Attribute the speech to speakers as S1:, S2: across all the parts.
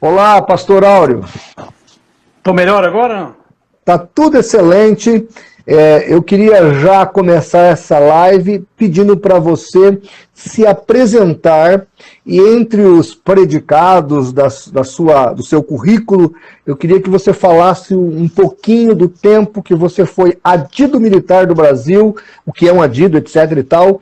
S1: Olá, Pastor Áureo.
S2: Tô melhor agora?
S1: Tá tudo excelente. Eu queria já começar essa live pedindo para você se apresentar e entre os predicados do seu currículo, eu queria que você falasse um pouquinho do tempo que você foi adido militar do Brasil, o que é um adido, etc. e tal,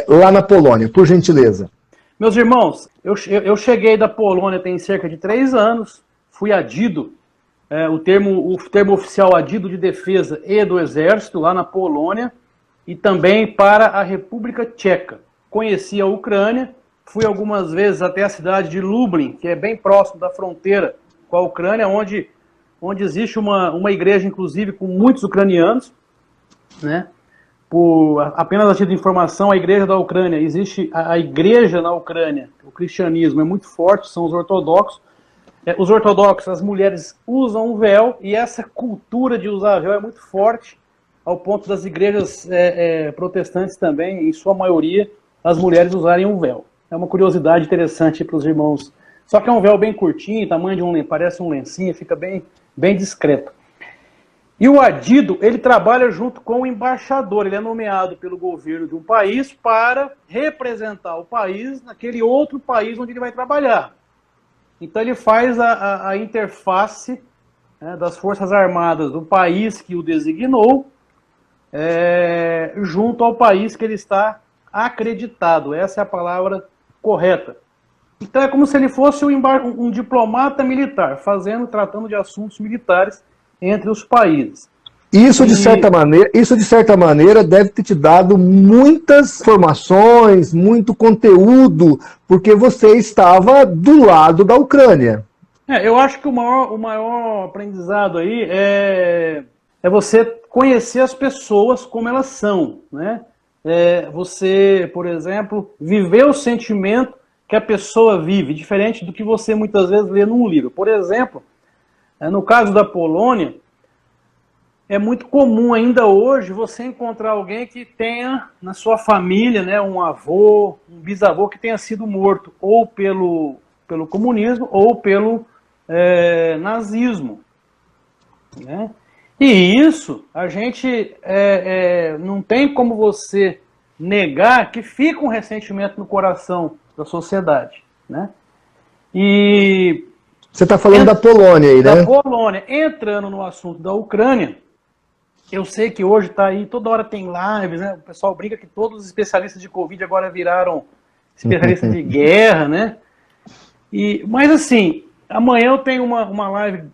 S1: lá na Polônia, por gentileza.
S2: Meus irmãos, eu cheguei da Polônia tem cerca de 3 anos, fui adido, o termo oficial adido de defesa e do exército lá na Polônia e também para a República Tcheca. Conheci a Ucrânia, fui algumas vezes até a cidade de Lublin, que é bem próximo da fronteira com a Ucrânia, onde existe uma igreja, inclusive, com muitos ucranianos, né? Por apenas a título de informação, a igreja da Ucrânia, existe a igreja na Ucrânia, o cristianismo é muito forte, são os ortodoxos. Os ortodoxos, as mulheres usam um véu, e essa cultura de usar véu é muito forte, ao ponto das igrejas protestantes também, em sua maioria, as mulheres usarem um véu. É uma curiosidade interessante para os irmãos. Só que é um véu bem curtinho, tamanho de parece um lencinho, fica bem, bem discreto. E o adido, ele trabalha junto com o embaixador, ele é nomeado pelo governo de um país para representar o país naquele outro país onde ele vai trabalhar. Então ele faz a interface, né, das Forças Armadas do país que o designou, junto ao país que ele está acreditado. Essa é a palavra correta. Então é como se ele fosse um diplomata militar, tratando de assuntos militares entre os países.
S1: Isso de certa maneira, deve ter te dado muitas informações, muito conteúdo, porque você estava do lado da Ucrânia.
S2: Eu acho que o maior aprendizado aí é você conhecer as pessoas como elas são, né? Você, por exemplo, viver o sentimento que a pessoa vive, diferente do que você muitas vezes lê num livro. Por exemplo, no caso da Polônia, é muito comum ainda hoje você encontrar alguém que tenha na sua família, né, um avô, um bisavô que tenha sido morto ou pelo comunismo ou pelo nazismo, né? E isso a gente não tem como você negar que fica um ressentimento no coração da sociedade, né? E
S1: você está falando da Polônia aí, né?
S2: Da Polônia. Entrando no assunto da Ucrânia, eu sei que hoje está aí, toda hora tem lives, né? O pessoal brinca que todos os especialistas de Covid agora viraram especialistas de guerra, né? Mas assim, amanhã eu tenho uma live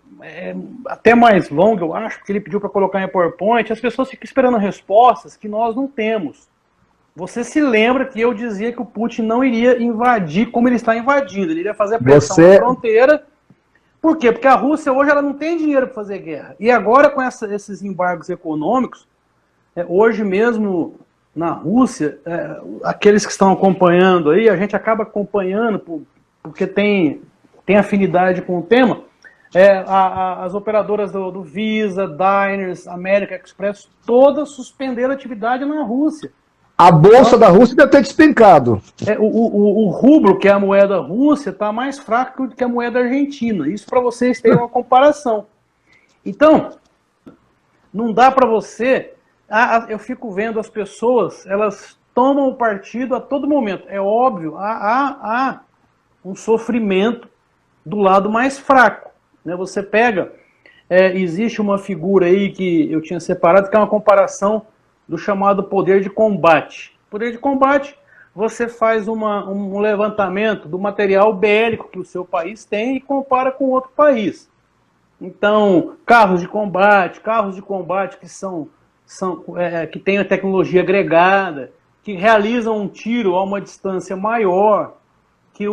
S2: até mais longa, eu acho, porque ele pediu para colocar em PowerPoint. As pessoas ficam esperando respostas que nós não temos. Você se lembra que eu dizia que o Putin não iria invadir como ele está invadindo, ele iria fazer pressão na fronteira. Por quê? Porque a Rússia hoje ela não tem dinheiro para fazer guerra. E agora com esses embargos econômicos, hoje mesmo na Rússia, aqueles que estão acompanhando aí, a gente acaba acompanhando porque tem afinidade com o tema, as operadoras do Visa, Diners, American Express, todas suspenderam a atividade na Rússia.
S1: A bolsa da Rússia deve ter despencado.
S2: O rublo, que é a moeda russa, está mais fraco do que a moeda argentina. Isso para vocês terem uma comparação. Então, não dá para você... eu fico vendo as pessoas, elas tomam o partido a todo momento. É óbvio, há um sofrimento do lado mais fraco, né? Você pega... existe uma figura aí que eu tinha separado, que é uma comparação do chamado poder de combate. Poder de combate, você faz um levantamento do material bélico que o seu país tem e compara com outro país. Então, carros de combate que têm a tecnologia agregada, que realizam um tiro a uma distância maior, que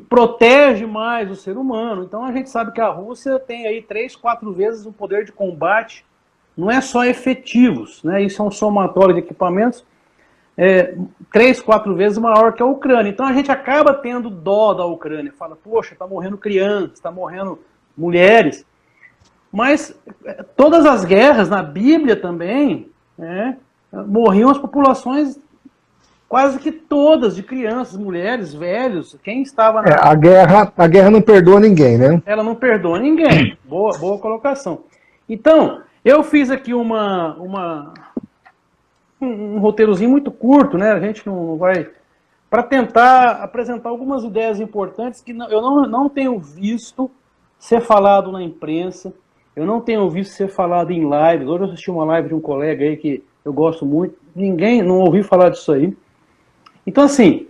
S2: protege mais o ser humano. Então a gente sabe que a Rússia tem aí 3, 4 vezes o poder de combate. Não é só efetivos, né? Isso é um somatório de equipamentos 3, 4 vezes maior que a Ucrânia. Então a gente acaba tendo dó da Ucrânia. Fala, poxa, está morrendo crianças, está morrendo mulheres. Mas todas as guerras, na Bíblia também, morriam as populações quase que todas, de crianças, mulheres, velhos, quem estava na...
S1: A guerra não perdoa ninguém, né?
S2: Ela não perdoa ninguém. Boa colocação. Então, eu fiz aqui um roteirozinho muito curto, né? A gente não vai... Para tentar apresentar algumas ideias importantes que eu não tenho visto ser falado na imprensa, eu não tenho visto ser falado em lives. Hoje eu assisti uma live de um colega aí que eu gosto muito, ninguém não ouviu falar disso aí. Então, assim,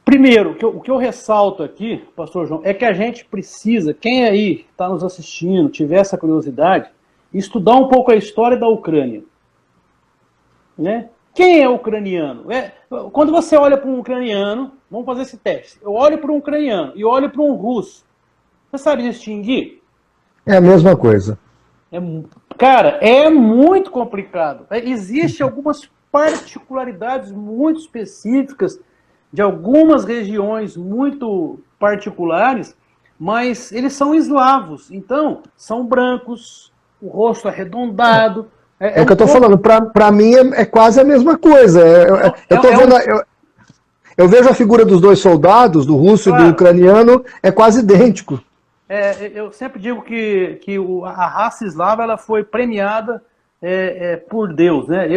S2: primeiro, o que eu ressalto aqui, pastor João, é que a gente precisa, quem aí está nos assistindo, tiver essa curiosidade, estudar um pouco a história da Ucrânia. Né? Quem é ucraniano? Quando você olha para um ucraniano, vamos fazer esse teste, eu olho para um ucraniano e olho para um russo, você sabe distinguir?
S1: É a mesma coisa.
S2: Cara, é muito complicado. Existem algumas particularidades muito específicas de algumas regiões muito particulares, mas eles são eslavos, então são brancos, o rosto arredondado.
S1: É o que eu estou falando, para mim é quase a mesma coisa. Eu vejo a figura dos dois soldados, do russo e do ucraniano, é quase idêntico.
S2: Eu sempre digo que a raça eslava ela foi premiada por Deus, né?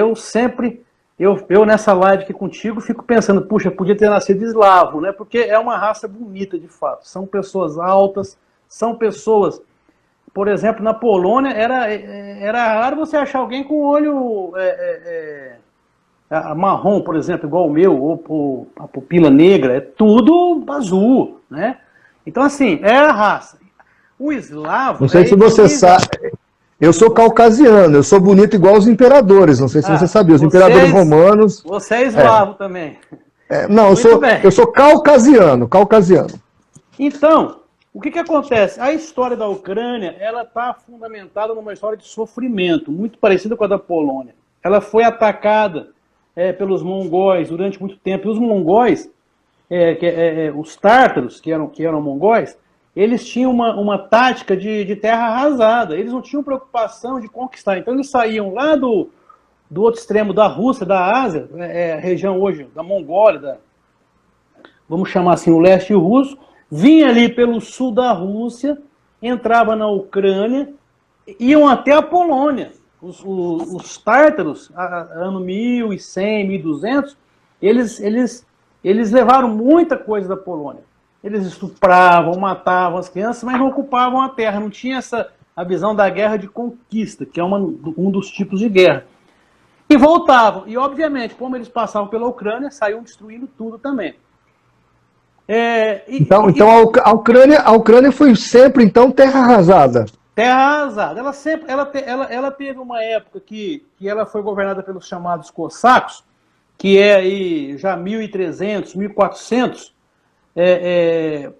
S2: Eu nessa live aqui contigo fico pensando, puxa, podia ter nascido eslavo, né? Porque é uma raça bonita de fato. São pessoas altas, são pessoas, por exemplo, na Polônia era raro você achar alguém com olho marrom, por exemplo, igual o meu, ou a pupila negra, é tudo azul, né? Então assim, é a raça. O eslavo...
S1: Não sei se você sabe... Eu sou caucasiano, eu sou bonito igual os imperadores, não sei se você sabia, os imperadores romanos...
S2: Você é eslavo também.
S1: Não, eu sou caucasiano.
S2: Então, o que acontece? A história da Ucrânia, ela está fundamentada numa história de sofrimento, muito parecida com a da Polônia. Ela foi atacada pelos mongóis durante muito tempo, e os mongóis, os tártaros, que eram mongóis, eles tinham uma tática de terra arrasada, eles não tinham preocupação de conquistar, então eles saíam lá do outro extremo da Rússia, da Ásia, a região hoje da Mongólia, vamos chamar assim, o leste russo, vinha ali pelo sul da Rússia, entrava na Ucrânia, iam até a Polônia. Os tártaros, ano 1100, 1200, eles levaram muita coisa da Polônia. Eles estupravam, matavam as crianças, mas não ocupavam a terra. Não tinha a visão da guerra de conquista, que é um dos tipos de guerra. E voltavam. E, obviamente, como eles passavam pela Ucrânia, saíam destruindo tudo também.
S1: Então a Ucrânia foi sempre, então, terra arrasada.
S2: Terra arrasada. Ela teve uma época que ela foi governada pelos chamados cossacos, que é aí já 1300, 1400.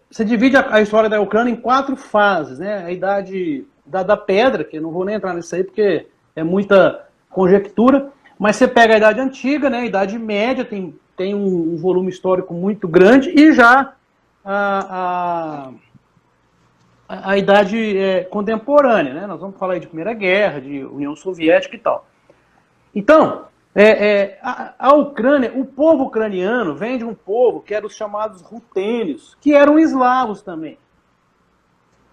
S2: Você divide a história da Ucrânia em 4 fases, né? A idade da pedra, que eu não vou nem entrar nisso aí porque é muita conjectura, mas você pega a idade antiga, né? A idade média, tem um volume histórico muito grande, e já a idade contemporânea, né? Nós vamos falar aí de Primeira Guerra, de União Soviética e tal. Então, a Ucrânia, o povo ucraniano vem de um povo que era os chamados rutênios, que eram eslavos também.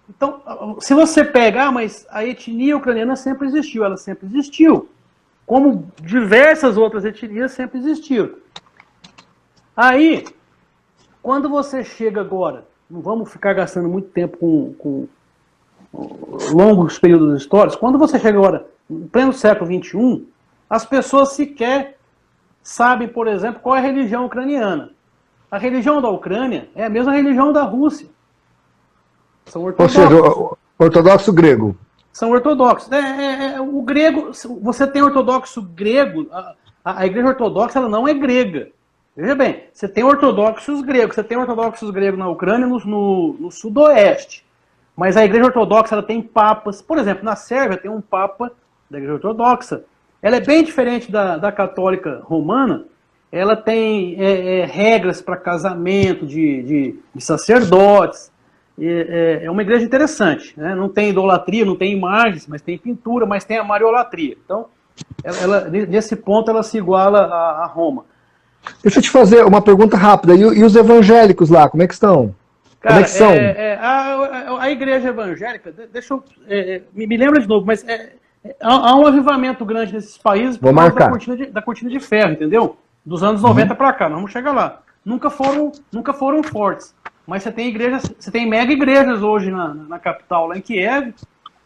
S2: Então, se você pegar, mas a etnia ucraniana sempre existiu, ela sempre existiu, como diversas outras etnias sempre existiram. Aí, quando você chega agora, não vamos ficar gastando muito tempo com longos períodos históricos, quando você chega agora, no pleno século XXI, as pessoas sequer sabem, por exemplo, qual é a religião ucraniana. A religião da Ucrânia é a mesma religião da Rússia. São ortodoxos.
S1: Ou seja, ortodoxo grego.
S2: São ortodoxos. O grego, você tem ortodoxo grego, a igreja ortodoxa ela não é grega. Veja bem, você tem ortodoxos gregos na Ucrânia, no sudoeste. Mas a igreja ortodoxa ela tem papas. Por exemplo, na Sérvia tem um papa da igreja ortodoxa. Ela é bem diferente da católica romana. Ela tem regras para casamento de sacerdotes. É uma igreja interessante, né? Não tem idolatria, não tem imagens, mas tem pintura, mas tem a mariolatria. Então, nesse ponto, ela se iguala a Roma.
S1: Deixa eu te fazer uma pergunta rápida. E os evangélicos lá, como é que estão?
S2: Cara,
S1: como é que são?
S2: a igreja evangélica, deixa eu. Me lembra de novo, mas há um avivamento grande nesses países por
S1: Vou
S2: causa
S1: marcar.
S2: da cortina de ferro, entendeu? Dos anos 90 para cá, nós vamos chegar lá. Nunca foram fortes. Mas você tem igrejas, você tem mega igrejas hoje na capital, lá em Kiev,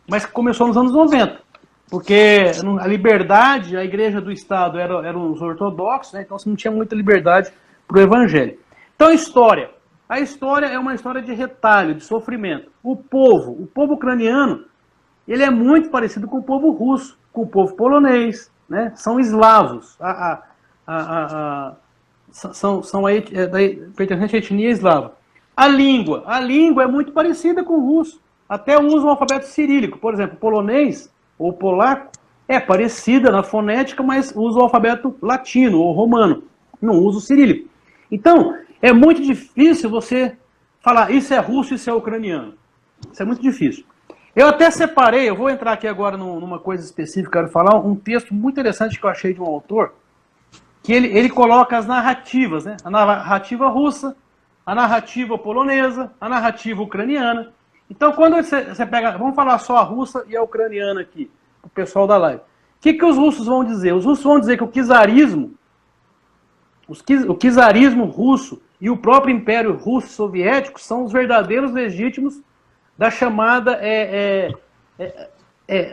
S2: mas que começou nos anos 90. Porque a liberdade, a igreja do Estado eram os ortodoxos, né? Então você não tinha muita liberdade para o evangelho. Então, história. A história é uma história de retalho, de sofrimento. O povo ucraniano, ele é muito parecido com o povo russo, com o povo polonês, né? São eslavos. Pertencente à etnia eslava. A língua é muito parecida com o russo. Até usa o alfabeto cirílico. Por exemplo, o polonês ou polaco é parecida na fonética, mas usa o alfabeto latino ou romano. Não usa o cirílico. Então, é muito difícil você falar isso é russo, isso é ucraniano. Isso é muito difícil. Eu até separei, eu vou entrar aqui agora numa coisa específica, quero falar um texto muito interessante que eu achei de um autor, que ele coloca as narrativas, né? A narrativa russa, a narrativa polonesa, a narrativa ucraniana. Então, quando você pega, vamos falar só a russa e a ucraniana aqui, o pessoal da live. O que os russos vão dizer? Os russos vão dizer que o czarismo russo e o próprio Império Russo Soviético são os verdadeiros legítimos da chamada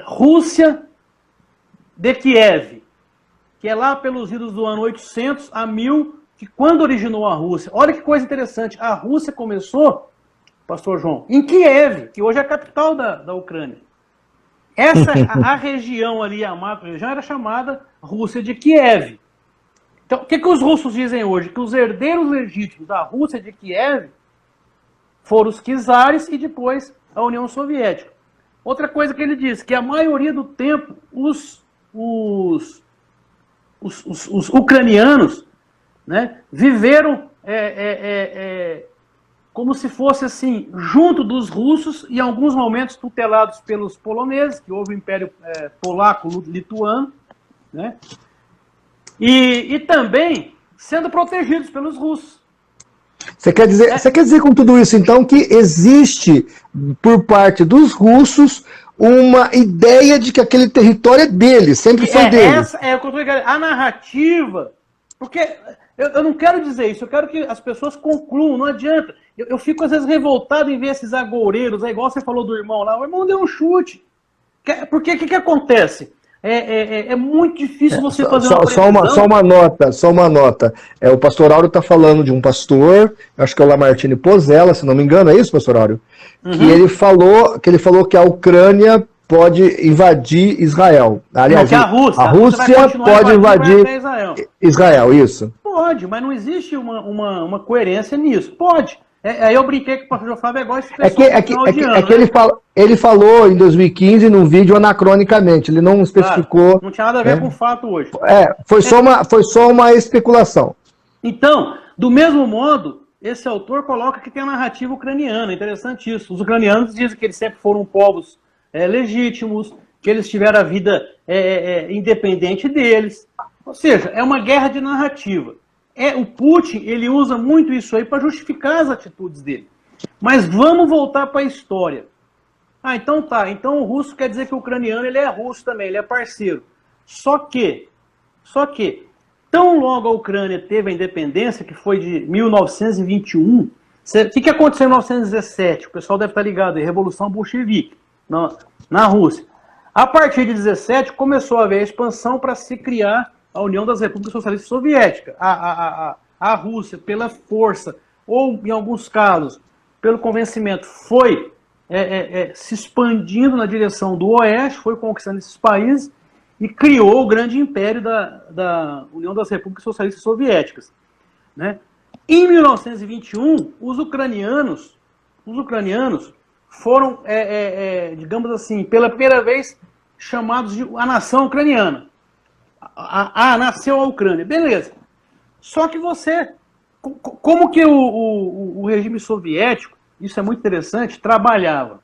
S2: Rússia de Kiev, que é lá pelos idos do ano 800 a 1000, que quando originou a Rússia. Olha que coisa interessante, a Rússia começou, Pastor João, em Kiev, que hoje é a capital da Ucrânia. A região ali, a macro-região, era chamada Rússia de Kiev. Então, o que os russos dizem hoje? Que os herdeiros legítimos da Rússia de Kiev foram os czares e depois a União Soviética. Outra coisa que ele diz, que a maioria do tempo os ucranianos, né, viveram como se fosse assim, junto dos russos, e em alguns momentos tutelados pelos poloneses, que houve o Império Polaco-Lituano, né? E também sendo protegidos pelos russos.
S1: Você quer dizer com tudo isso, então, que existe, por parte dos russos, uma ideia de que aquele território é deles, sempre foi deles.
S2: Essa é a narrativa, porque eu não quero dizer isso, eu quero que as pessoas concluam, não adianta. Eu fico, às vezes, revoltado em ver esses agoureiros, igual você falou do irmão lá, o irmão deu um chute. Porque o que acontece? É muito difícil você fazer uma previsão.
S1: Só uma nota. O pastor Áureo está falando de um pastor, acho que é o Lamartine Pozella, se não me engano, é isso, pastor Áureo? Uhum. Que ele falou que a Ucrânia pode invadir Israel. Aliás,
S2: não,
S1: a Rússia pode invadir Israel, isso.
S2: Pode, mas não existe uma coerência nisso. Pode. Aí eu brinquei com o pastor Flávio é igual esse pessoal
S1: ele falou em 2015 num vídeo anacronicamente, ele não especificou.
S2: Não tinha nada a ver com o fato hoje.
S1: Foi só uma especulação.
S2: Então, do mesmo modo, esse autor coloca que tem a narrativa ucraniana, é interessante isso. Os ucranianos dizem que eles sempre foram povos legítimos, que eles tiveram a vida independente deles. Ou seja, é uma guerra de narrativa. O Putin, ele usa muito isso aí para justificar as atitudes dele. Mas vamos voltar para a história. Então tá. Então o russo quer dizer que o ucraniano ele é russo também, ele é parceiro. Só que, tão logo a Ucrânia teve a independência, que foi de 1921, o que aconteceu em 1917? O pessoal deve estar ligado aí, Revolução Bolchevique, na Rússia. A partir de 17 começou a haver a expansão para se criar a União das Repúblicas Socialistas Soviéticas. A Rússia, pela força, ou em alguns casos, pelo convencimento, foi se expandindo na direção do oeste, foi conquistando esses países e criou o grande império da União das Repúblicas Socialistas Soviéticas. Né? Em 1921, os ucranianos foram, digamos assim, pela primeira vez chamados de a nação ucraniana. Nasceu a Ucrânia. Beleza. Só que como que o regime soviético, isso é muito interessante, trabalhava?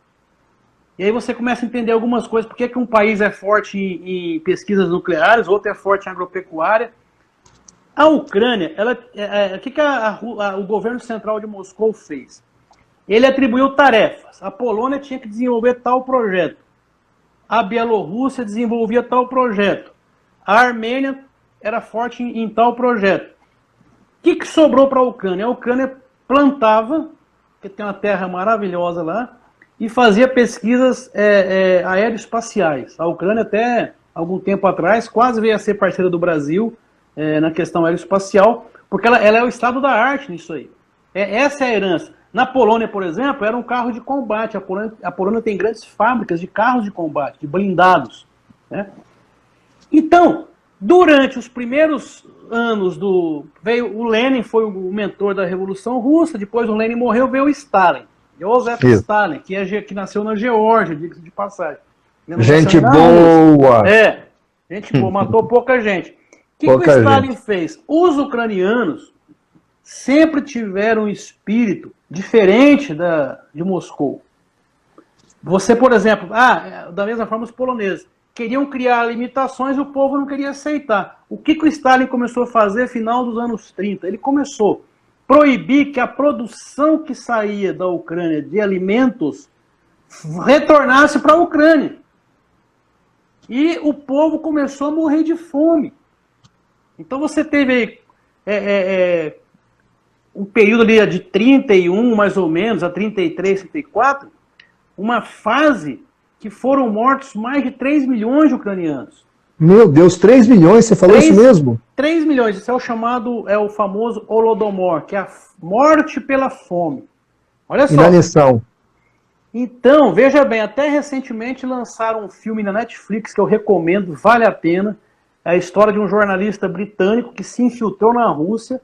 S2: E aí você começa a entender algumas coisas. Por que um país é forte em pesquisas nucleares, outro é forte em agropecuária. A Ucrânia, o que o governo central de Moscou fez? Ele atribuiu tarefas. A Polônia tinha que desenvolver tal projeto. A Bielorrússia desenvolvia tal projeto. A Armênia era forte em tal projeto. O que sobrou para a Ucrânia? A Ucrânia plantava, porque tem uma terra maravilhosa lá, e fazia pesquisas aeroespaciais. A Ucrânia, até algum tempo atrás, quase veio a ser parceira do Brasil na questão aeroespacial, porque ela é o estado da arte nisso aí. Essa é a herança. Na Polônia, por exemplo, era um carro de combate. A Polônia tem grandes fábricas de carros de combate, de blindados, né? Então, durante os primeiros anos veio o Lenin, foi o mentor da Revolução Russa, depois o Lenin morreu, veio o Stalin. Joseph Stalin, que nasceu na Geórgia, diga-se de passagem.
S1: Gente boa!
S2: Gente boa, matou pouca gente. O que o Stalin fez? Os ucranianos sempre tiveram um espírito diferente de Moscou. Você, por exemplo, da mesma forma os poloneses, queriam criar limitações e o povo não queria aceitar. O que o Stalin começou a fazer no final dos anos 30? Ele começou a proibir que a produção que saía da Ucrânia de alimentos retornasse para a Ucrânia. E o povo começou a morrer de fome. Então você teve um período ali de 31, mais ou menos, a 33, 34, uma fase que foram mortos mais de 3 milhões de ucranianos.
S1: Meu Deus, 3 milhões? Você falou isso mesmo?
S2: 3 milhões, isso é o famoso Holodomor, que é a morte pela fome. Olha só.
S1: Inanição.
S2: Então, veja bem, até recentemente lançaram um filme na Netflix que eu recomendo, vale a pena. É a história de um jornalista britânico que se infiltrou na Rússia,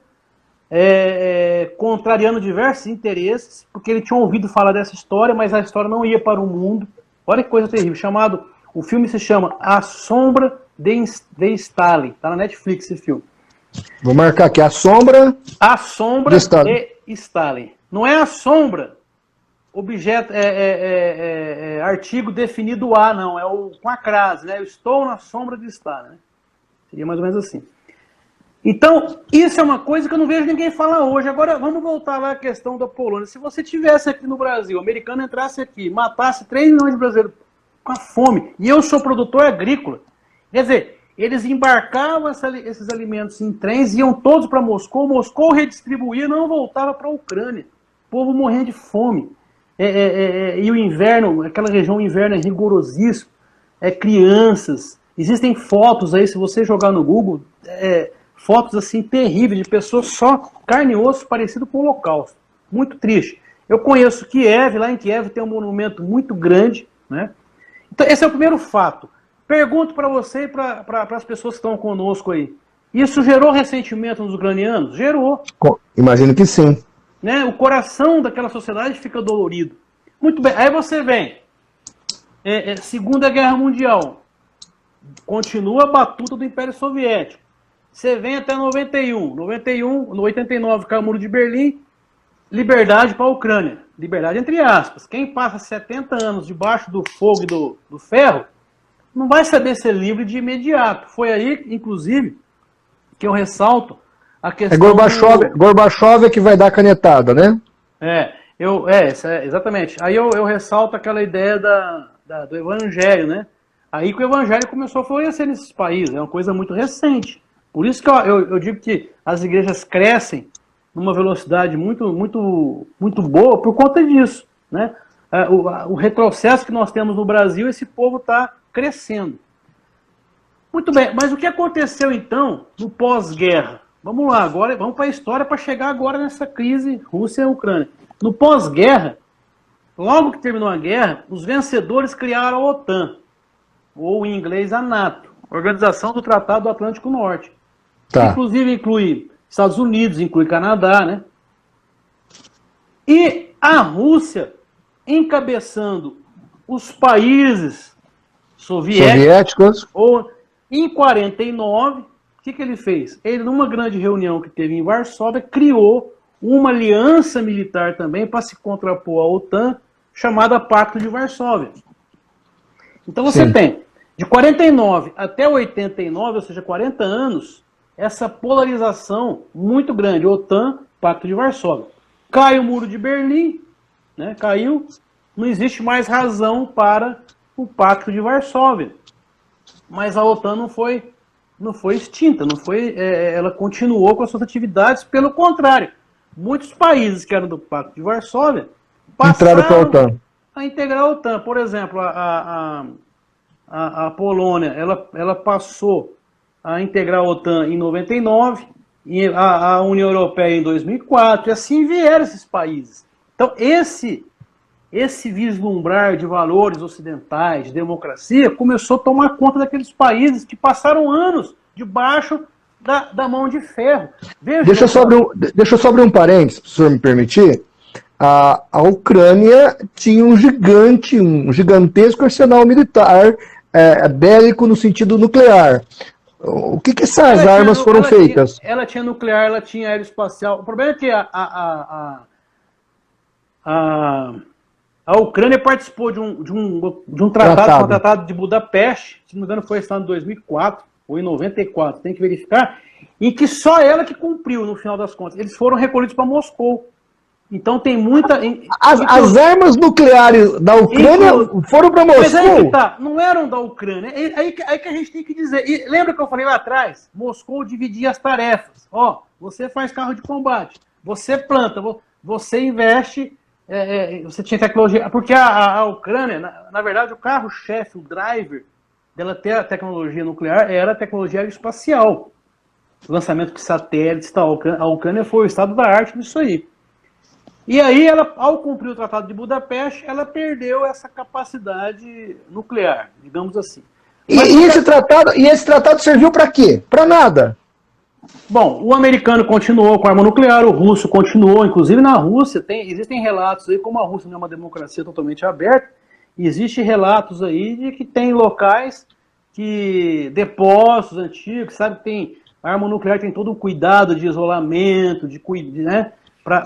S2: contrariando diversos interesses, porque ele tinha ouvido falar dessa história, mas a história não ia para o mundo. Olha que coisa terrível. O filme se chama A Sombra de Stalin. Está na Netflix esse filme.
S1: Vou marcar aqui, A Sombra
S2: de Stalin. Não é a sombra, objeto, artigo definido A, não. É com a crase, né? Eu estou na sombra de Stalin. Né? Seria mais ou menos assim. Então, isso é uma coisa que eu não vejo ninguém falar hoje. Agora, vamos voltar lá à questão da Polônia. Se você tivesse aqui no Brasil, o americano entrasse aqui, matasse 3 milhões de brasileiros com a fome, e eu sou produtor agrícola, quer dizer, eles embarcavam esses alimentos em trens, iam todos para Moscou, Moscou redistribuía, não voltava para a Ucrânia. O povo morrendo de fome. E o inverno, aquela região, o inverno é rigorosíssimo. Crianças. Existem fotos aí, se você jogar no Google, fotos assim terríveis de pessoas só carne e osso parecido com o Holocausto. Muito triste. Eu conheço Kiev, lá em Kiev tem um monumento muito grande, né? Então esse é o primeiro fato. Pergunto para você e para as pessoas que estão conosco aí. Isso gerou ressentimento nos ucranianos? Gerou.
S1: Imagino que sim.
S2: Né? O coração daquela sociedade fica dolorido. Muito bem. Aí você vem. Segunda Guerra Mundial. Continua a batuta do Império Soviético. Você vem até 91. No 89 cai o Muro de Berlim. Liberdade para a Ucrânia. Liberdade entre aspas. Quem passa 70 anos debaixo do fogo e do ferro não vai saber ser livre de imediato. Foi aí, inclusive, que eu ressalto a questão...
S1: Gorbachev é que vai dar a canetada, né?
S2: Exatamente. Aí eu ressalto aquela ideia do evangelho, né? Aí que o evangelho começou a florescer nesses países. É uma coisa muito recente. Por isso que eu digo que as igrejas crescem numa velocidade muito, muito, muito boa por conta disso, né? O retrocesso que nós temos no Brasil, esse povo está crescendo. Muito bem, mas o que aconteceu então no pós-guerra? Vamos lá, agora vamos para a história para chegar agora nessa crise Rússia e Ucrânia. No pós-guerra, logo que terminou a guerra, os vencedores criaram a OTAN, ou em inglês a NATO, Organização do Tratado do Atlântico Norte. Tá. Inclusive inclui Estados Unidos, inclui Canadá, né? E a Rússia encabeçando os países soviéticos. Ou em 49, o que ele fez? Ele, numa grande reunião que teve em Varsóvia, criou uma aliança militar também para se contrapor à OTAN, chamada Pacto de Varsóvia. Então você tem, de 49 até 89, ou seja, 40 anos, essa polarização muito grande, OTAN, Pacto de Varsóvia. Cai o Muro de Berlim, né? Caiu, não existe mais razão para o Pacto de Varsóvia. Mas a OTAN não foi extinta, ela continuou com as suas atividades, pelo contrário. Muitos países que eram do Pacto de Varsóvia
S1: entraram para a OTAN.
S2: A integrar a OTAN. Por exemplo, a Polônia, ela passou a integrar a OTAN em 99, e a União Europeia em 2004, e assim vieram esses países. Então, esse vislumbrar de valores ocidentais, de democracia, começou a tomar conta daqueles países que passaram anos debaixo da mão de ferro.
S1: Deixa eu só abrir um parênteses, se o senhor me permitir. A Ucrânia tinha um gigantesco arsenal militar bélico no sentido nuclear. O que essas armas foram feitas?
S2: Ela tinha nuclear, ela tinha aeroespacial. O problema é que a Ucrânia participou de um tratado de Budapeste, se não me engano foi assinado em 2004 ou em 94, tem que verificar, em que só ela que cumpriu, no final das contas. Eles foram recolhidos para Moscou. Então tem muita...
S1: As armas nucleares da Ucrânia foram para Moscou? Mas
S2: aí que tá, não eram da Ucrânia. Aí que a gente tem que dizer. E lembra que eu falei lá atrás? Moscou dividia as tarefas. Ó, você faz carro de combate, você planta, você investe, você tinha tecnologia. Porque a Ucrânia, na verdade, o carro-chefe, o driver dela ter a tecnologia nuclear era a tecnologia aeroespacial. Lançamento de satélites e tal. A Ucrânia foi o estado da arte nisso aí. E aí, ao cumprir o Tratado de Budapeste, ela perdeu essa capacidade nuclear, digamos assim.
S1: E esse tratado serviu para quê? Para nada.
S2: Bom, o americano continuou com a arma nuclear, o russo continuou, inclusive na Rússia, existem relatos aí, como a Rússia não é uma democracia totalmente aberta, existem relatos aí de que tem locais, depósitos antigos, sabe, tem a arma nuclear, tem todo um cuidado de isolamento, né?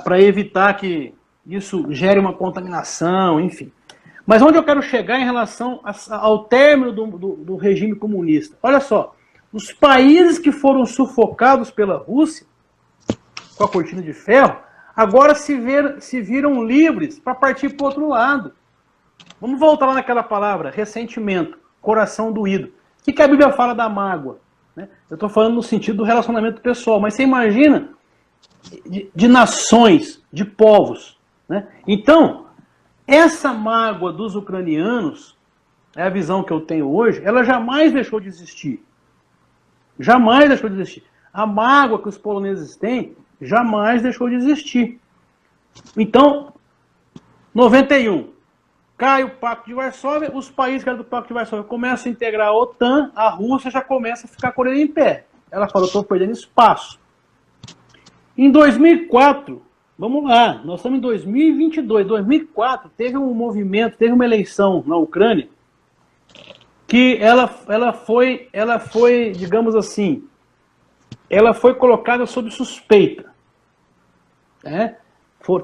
S2: Para evitar que isso gere uma contaminação, enfim. Mas onde eu quero chegar em relação ao término do regime comunista? Olha só, os países que foram sufocados pela Rússia, com a cortina de ferro, agora se viram livres para partir para o outro lado. Vamos voltar lá naquela palavra, ressentimento, coração doído. O que a Bíblia fala da mágoa? Né? Eu estou falando no sentido do relacionamento pessoal, mas você imagina... De nações, de povos. Né? Então, essa mágoa dos ucranianos, é a visão que eu tenho hoje, ela jamais deixou de existir. Jamais deixou de existir. A mágoa que os poloneses têm jamais deixou de existir. Então, 91, cai o Pacto de Varsóvia, os países que eram do Pacto de Varsóvia começam a integrar a OTAN, a Rússia já começa a ficar correndo em pé. Ela falou, estou perdendo espaço. Em 2004, vamos lá, nós estamos em 2022, 2004 teve um movimento, teve uma eleição na Ucrânia que ela foi, digamos assim, ela foi colocada sob suspeita. Né?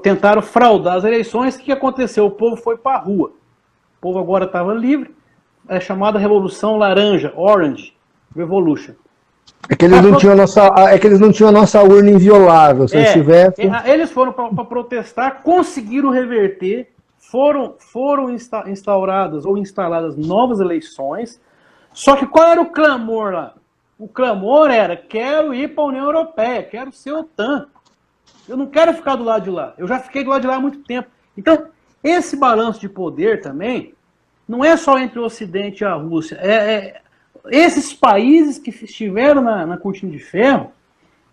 S2: Tentaram fraudar as eleições, o que aconteceu? O povo foi para a rua. O povo agora estava livre, é chamada Revolução Laranja, Orange Revolution.
S1: É que eles não tinham a nossa urna inviolável, se eles tivessem...
S2: Eles foram para protestar, conseguiram reverter, foram instauradas ou instaladas novas eleições, só que qual era o clamor lá? O clamor era, quero ir para a União Europeia, quero ser OTAN, eu não quero ficar do lado de lá, eu já fiquei do lado de lá há muito tempo. Então, esse balanço de poder também, não é só entre o Ocidente e a Rússia, esses países que estiveram na cortina de ferro,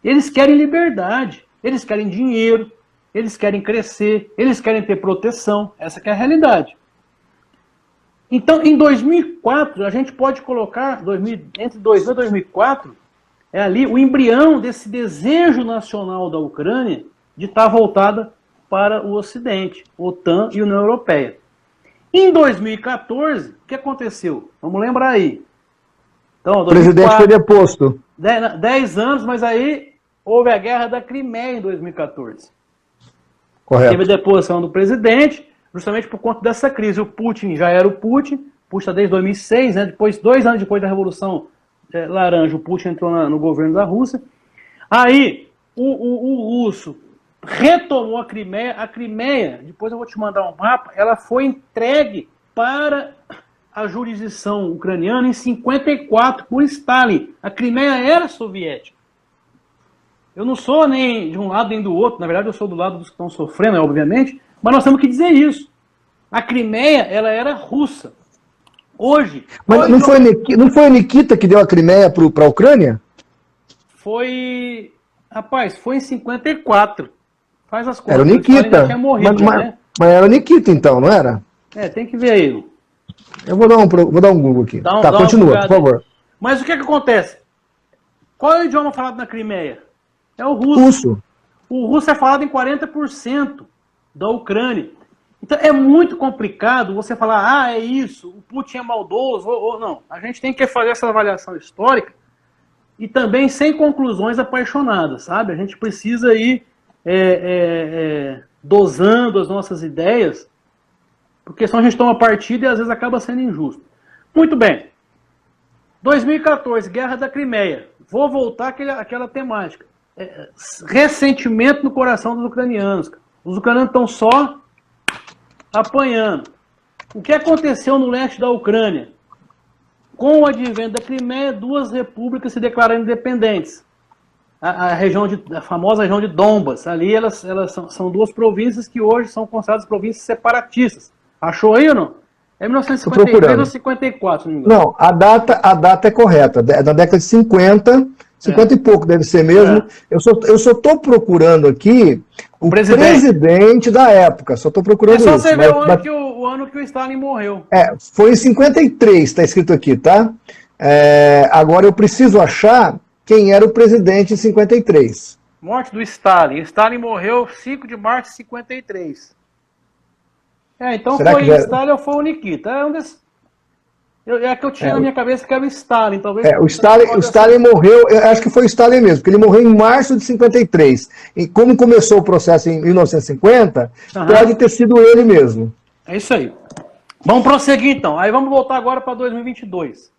S2: eles querem liberdade, eles querem dinheiro, eles querem crescer, eles querem ter proteção. Essa que é a realidade. Então, em 2004, a gente pode colocar, entre 2000 e 2004, é ali o embrião desse desejo nacional da Ucrânia de estar voltada para o Ocidente, OTAN e União Europeia. Em 2014, o que aconteceu? Vamos lembrar aí. Então, 2004, o presidente foi deposto. 10 anos, mas aí houve a guerra da Crimeia em 2014. Correto. Teve a deposição do presidente, justamente por conta dessa crise. O Putin já era o Putin está desde 2006, né? 2 anos depois da Revolução laranja, o Putin entrou no governo da Rússia. Aí, o russo retomou a Crimeia, depois eu vou te mandar um mapa, ela foi entregue para a jurisdição ucraniana em 54 por Stalin. A Crimeia era soviética. Eu não sou nem de um lado nem do outro, na verdade eu sou do lado dos que estão sofrendo, obviamente, mas nós temos que dizer isso. A Crimeia, ela era russa. Hoje...
S1: Mas não foi a Nikita que deu a Crimeia para a Ucrânia?
S2: Foi... Rapaz, foi em 54. Faz as contas.
S1: Era o Nikita.
S2: Tinha morrido, né?
S1: Mas era o Nikita então, não era?
S2: Tem que ver aí.
S1: Eu vou dar um Google aqui. Tá, continua, por favor.
S2: Mas o que acontece? Qual é o idioma falado na Crimeia? É o russo.
S1: Russo.
S2: O russo é falado em 40% da Ucrânia. Então é muito complicado você falar, é isso, o Putin é maldoso, ou não. A gente tem que fazer essa avaliação histórica e também sem conclusões apaixonadas, sabe? A gente precisa ir dosando as nossas ideias, porque senão a gente toma partido e às vezes acaba sendo injusto. Muito bem. 2014, Guerra da Crimeia. Vou voltar àquela temática. Ressentimento no coração dos ucranianos. Os ucranianos estão só apanhando. O que aconteceu no leste da Ucrânia? Com o advento da Crimeia, 2 repúblicas se declararam independentes. A famosa região de Donbas. Ali elas são 2 províncias que hoje são consideradas províncias separatistas. Achou aí ou não? É 1953 ou 54, não me engano.
S1: Não, a data é correta. Na década de 50 e pouco deve ser mesmo. Eu só estou procurando aqui o presidente da época. Só estou procurando isso.
S2: É só você ver o ano que o Stalin morreu.
S1: Foi em 53, está escrito aqui, tá? Agora eu preciso achar quem era o presidente em 53.
S2: Morte do Stalin. Stalin morreu 5 de março de 53. Então será foi o Stalin ou foi o Nikita? É que eu tinha na minha cabeça que era o Stalin, talvez.
S1: O Stalin morreu, eu acho que foi o Stalin mesmo, porque ele morreu em março de 53. E como começou o processo em 1950, pode ter sido ele mesmo.
S2: É isso aí. Vamos prosseguir então. Aí vamos voltar agora para 2022.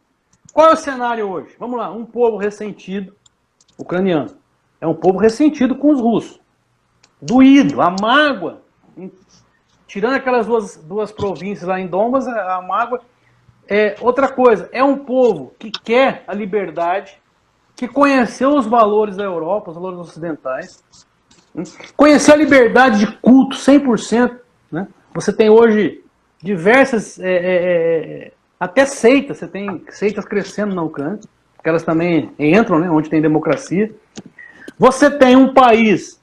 S2: Qual é o cenário hoje? Vamos lá, um povo ressentido, ucraniano. É um povo ressentido com os russos. Doído, a mágoa. Tirando aquelas duas províncias lá em Donbas, a mágoa. Outra coisa, é um povo que quer a liberdade, que conheceu os valores da Europa, os valores ocidentais, conheceu a liberdade de culto 100%. Né? Você tem hoje diversas, até seitas, você tem seitas crescendo na Ucrânia, porque elas também entram, né, onde tem democracia. Você tem um país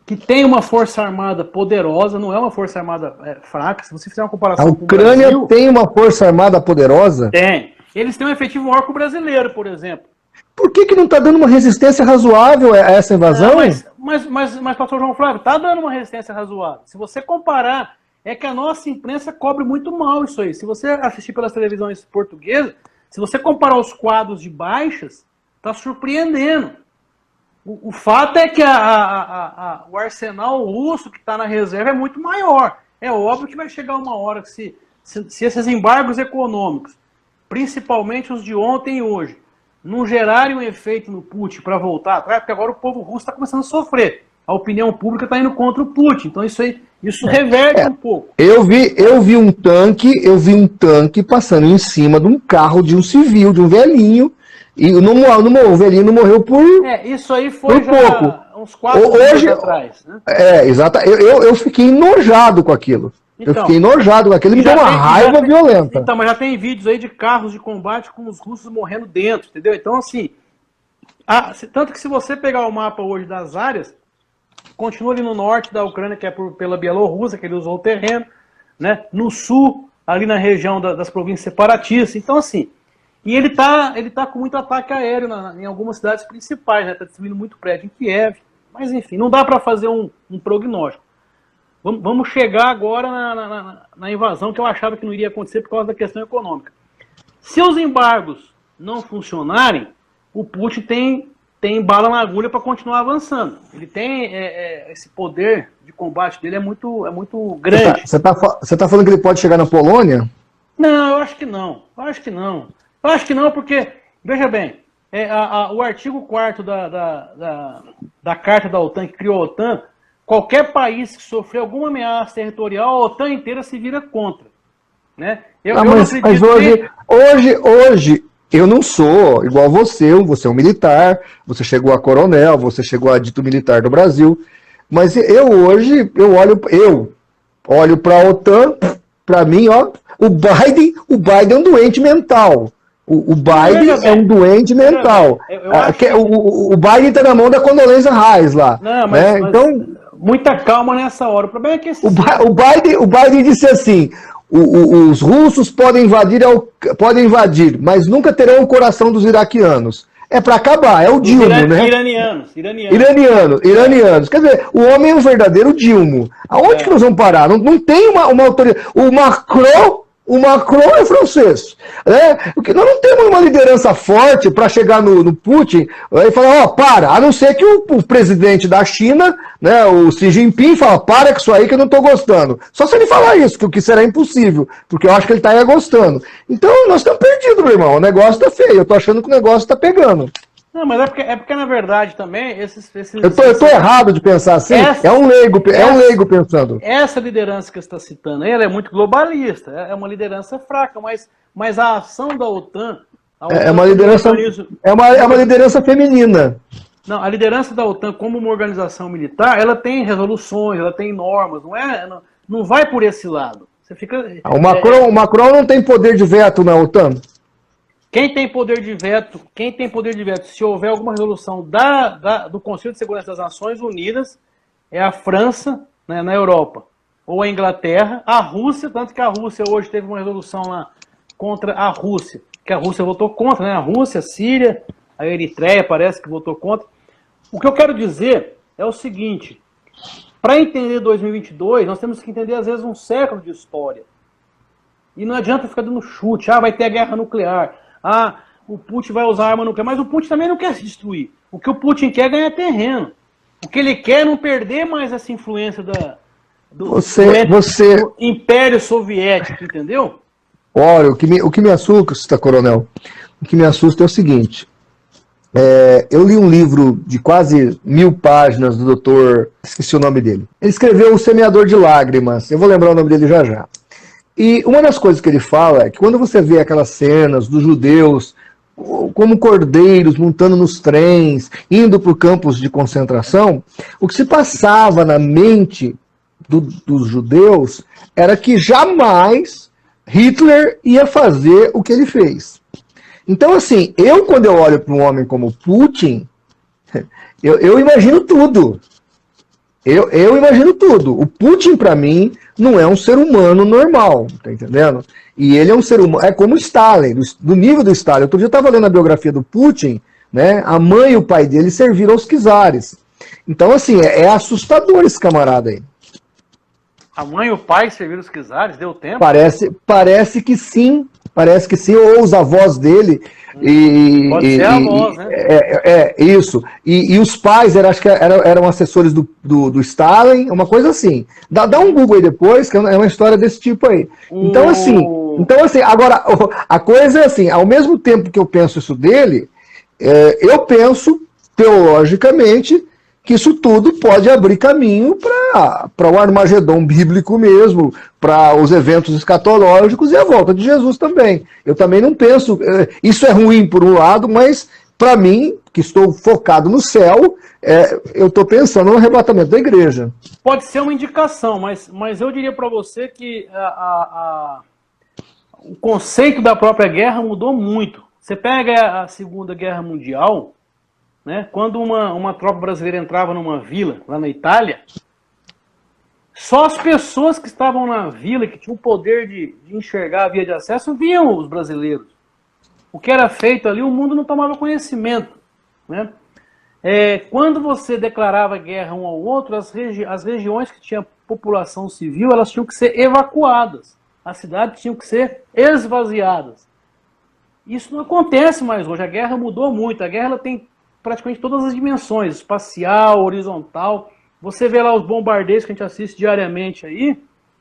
S2: que tem uma força armada poderosa, não é uma força armada fraca. Se você fizer uma comparação com o Brasil...
S1: A Ucrânia tem uma força armada poderosa?
S2: Tem. Eles têm um efetivo maior que o brasileiro, por exemplo.
S1: Por que não está dando uma resistência razoável a essa invasão?
S2: Mas pastor João Flávio, está dando uma resistência razoável. Se você comparar, é que a nossa imprensa cobre muito mal isso aí. Se você assistir pelas televisões portuguesas, se você comparar os quadros de baixas, está surpreendendo. O fato é que o arsenal russo que está na reserva é muito maior. É óbvio que vai chegar uma hora que se esses embargos econômicos, principalmente os de ontem e hoje, não gerarem um efeito no Putin para voltar atrás, porque agora o povo russo está começando a sofrer. A opinião pública está indo contra o Putin. Então isso reverte um pouco.
S1: Eu vi um tanque passando em cima de um carro de um civil, de um velhinho. E o velhinho não morreu por
S2: isso aí foi já
S1: pouco.
S2: Uns 4 dias atrás. Né?
S1: Exato. Eu fiquei enojado com aquilo. Me deu uma raiva violenta.
S2: Então, mas já tem vídeos aí de carros de combate com os russos morrendo dentro, entendeu? Então, assim, tanto que se você pegar o mapa hoje das áreas, continua ali no norte da Ucrânia, que é pela Bielorrússia, que ele usou o terreno, né? No sul, ali na região das províncias separatistas. Então, assim, e ele tá com muito ataque aéreo em algumas cidades principais, né? Tá destruindo muito prédio em Kiev. Mas, enfim, não dá para fazer um prognóstico. Vamos chegar agora na invasão, que eu achava que não iria acontecer por causa da questão econômica. Se os embargos não funcionarem, o Putin tem bala na agulha para continuar avançando. Ele tem esse poder de combate dele é muito grande.
S1: Você tá falando que ele pode chegar na Polônia?
S2: Não, eu acho que não. Eu acho que não porque, veja bem, o artigo 4º da Carta da OTAN, que criou a OTAN, qualquer país que sofrer alguma ameaça territorial, a OTAN inteira se vira contra. Né?
S1: Mas hoje, eu não sou igual você é um militar, você chegou a coronel, você chegou a dito militar do Brasil, mas eu olho para a OTAN, para mim, ó, o Biden é um doente mental. O Biden é um doente mental. O Biden está na mão da Condoleezza Rice lá.
S2: Não, mas então, muita calma nessa hora. O problema é que
S1: o Biden disse assim: os russos podem invadir, mas nunca terão o coração dos iraquianos. É para acabar, é o Dilma, né? Iranianos. Quer dizer, o homem é um verdadeiro Dilma. Aonde que nós vamos parar? Não tem uma autoridade. O Macron é francês. Né? Porque nós não temos uma liderança forte para chegar no Putin e falar, para, a não ser que o presidente da China, né, o Xi Jinping, fala, para com isso aí que eu não estou gostando. Só se ele falar isso, que o que será impossível, porque eu acho que ele está gostando. Então nós estamos perdidos, meu irmão. O negócio está feio. Eu estou achando que o negócio está pegando.
S2: Não, mas é porque na verdade também
S1: eu tô errado de pensar assim. É um leigo pensando.
S2: Essa liderança que você está citando, ela é muito globalista. É uma liderança fraca, mas a ação da OTAN
S1: é uma liderança feminina.
S2: Não, a liderança da OTAN como uma organização militar, ela tem resoluções, ela tem normas, não vai por esse lado. Você fica.
S1: O Macron não tem poder de veto na OTAN.
S2: Quem tem poder de veto, se houver alguma resolução do Conselho de Segurança das Nações Unidas, é a França, né, na Europa, ou a Inglaterra, a Rússia, tanto que a Rússia hoje teve uma resolução lá contra a Rússia, que a Rússia votou contra, né? A Rússia, a Síria, a Eritreia parece que votou contra. O que eu quero dizer é o seguinte: para entender 2022, nós temos que entender às vezes um século de história. E não adianta ficar dando chute, vai ter a guerra nuclear. O Putin vai usar arma nuclear, mas o Putin também não quer se destruir. O que o Putin quer é ganhar terreno. O que ele quer é não perder mais essa influência do Império Soviético, entendeu?
S1: Olha, o que me assusta, coronel, o que me assusta é o seguinte. Eu li um livro de quase 1000 páginas do doutor, esqueci o nome dele. Ele escreveu O Semeador de Lágrimas, eu vou lembrar o nome dele já já. E uma das coisas que ele fala é que quando você vê aquelas cenas dos judeus como cordeiros montando nos trens, indo para campos de concentração, o que se passava na mente dos judeus era que jamais Hitler ia fazer o que ele fez. Então, assim, quando eu olho para um homem como Putin, eu imagino tudo. Eu imagino tudo. O Putin, para mim, não é um ser humano normal, tá entendendo? E ele é um ser humano, é como o Stalin, do nível do Stalin. Outro dia eu estava lendo a biografia do Putin, né? A mãe e o pai dele serviram aos czares. Então, assim, é assustador esse camarada aí.
S2: A mãe e o pai serviram os czares? Deu tempo?
S1: Parece que sim. Parece que sim, ou os avós dele.
S2: Pode ser a voz, né?
S1: Isso. E os pais acho que eram assessores do Stalin, uma coisa assim. Dá um Google aí depois, que é uma história desse tipo aí. Então, assim, agora, a coisa é assim, ao mesmo tempo que eu penso isso dele, eu penso, teologicamente, que isso tudo pode abrir caminho para o Armagedon bíblico mesmo, para os eventos escatológicos e a volta de Jesus também. Eu também não penso, isso é ruim por um lado, mas para mim, que estou focado no céu, eu estou pensando no arrebatamento da igreja.
S2: Pode ser uma indicação, mas eu diria para você que o conceito da própria guerra mudou muito. Você pega a Segunda Guerra Mundial, né? Quando uma tropa brasileira entrava numa vila, lá na Itália, só as pessoas que estavam na vila, que tinham o poder de enxergar a via de acesso, viam os brasileiros. O que era feito ali, o mundo não tomava conhecimento. Né? Quando você declarava guerra um ao outro, as regiões que tinham população civil, elas tinham que ser evacuadas. As cidades tinham que ser esvaziadas. Isso não acontece mais hoje. A guerra mudou muito. A guerra ela tem praticamente todas as dimensões, espacial, horizontal. Você vê lá os bombardeios que a gente assiste diariamente aí,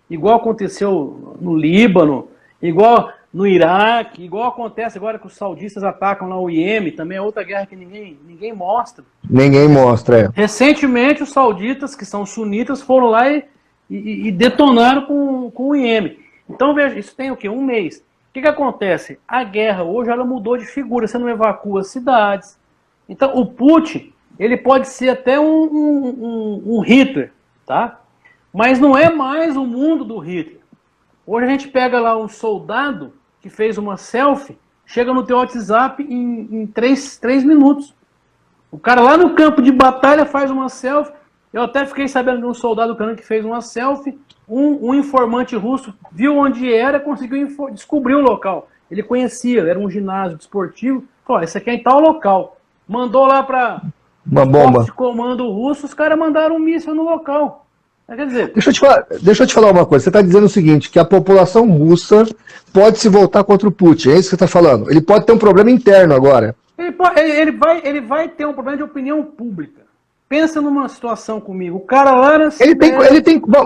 S2: igual aconteceu no Líbano, igual no Iraque, igual acontece agora que os saudistas atacam lá o Iêmen, também é outra guerra que ninguém mostra.
S1: Ninguém mostra, é.
S2: Recentemente, os sauditas, que são sunitas, foram lá e detonaram com o Iêmen. Então, veja, isso tem o quê? Um mês. O que acontece? A guerra hoje ela mudou de figura, você não evacua as cidades. Então, o Putin, ele pode ser até um Hitler, tá? Mas não é mais o mundo do Hitler. Hoje a gente pega lá um soldado que fez uma selfie, chega no teu WhatsApp em 3 minutos. O cara lá no campo de batalha faz uma selfie. Eu até fiquei sabendo de um soldado ucraniano que fez uma selfie. Um informante russo viu onde era, conseguiu descobrir o local. Ele conhecia, era um ginásio desportivo. Falou, esse aqui é em tal local. Mandou lá para
S1: uma bomba
S2: de comando russo, os caras mandaram um míssil no local. Quer dizer...
S1: Deixa eu te falar uma coisa. Você está dizendo o seguinte, que a população russa pode se voltar contra o Putin. É isso que você está falando? Ele pode ter um problema interno agora.
S2: Ele vai ter um problema de opinião pública. Pensa numa situação comigo. O cara lá...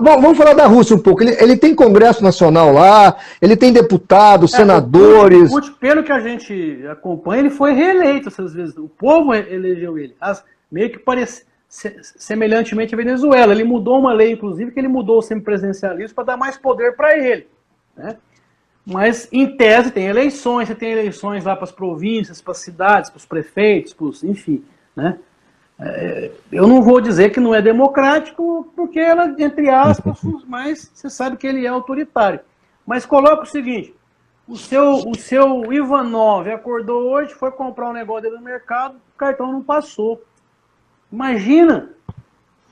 S1: Vamos falar da Rússia um pouco. Ele tem Congresso Nacional lá, ele tem deputados, senadores...
S2: O Putin, pelo que a gente acompanha, ele foi reeleito essas vezes. O povo elegeu ele. Meio que parece semelhantemente a Venezuela. Ele mudou uma lei, inclusive, que ele mudou o semipresidencialismo para dar mais poder para ele. Né? Mas, em tese, tem eleições. Você tem eleições lá para as províncias, para as cidades, para os prefeitos, enfim, né? Eu não vou dizer que não é democrático, porque ela, entre aspas, mas você sabe que ele é autoritário. Mas coloca o seguinte, o seu Ivanov acordou hoje, foi comprar um negócio dele no mercado, o cartão não passou. Imagina,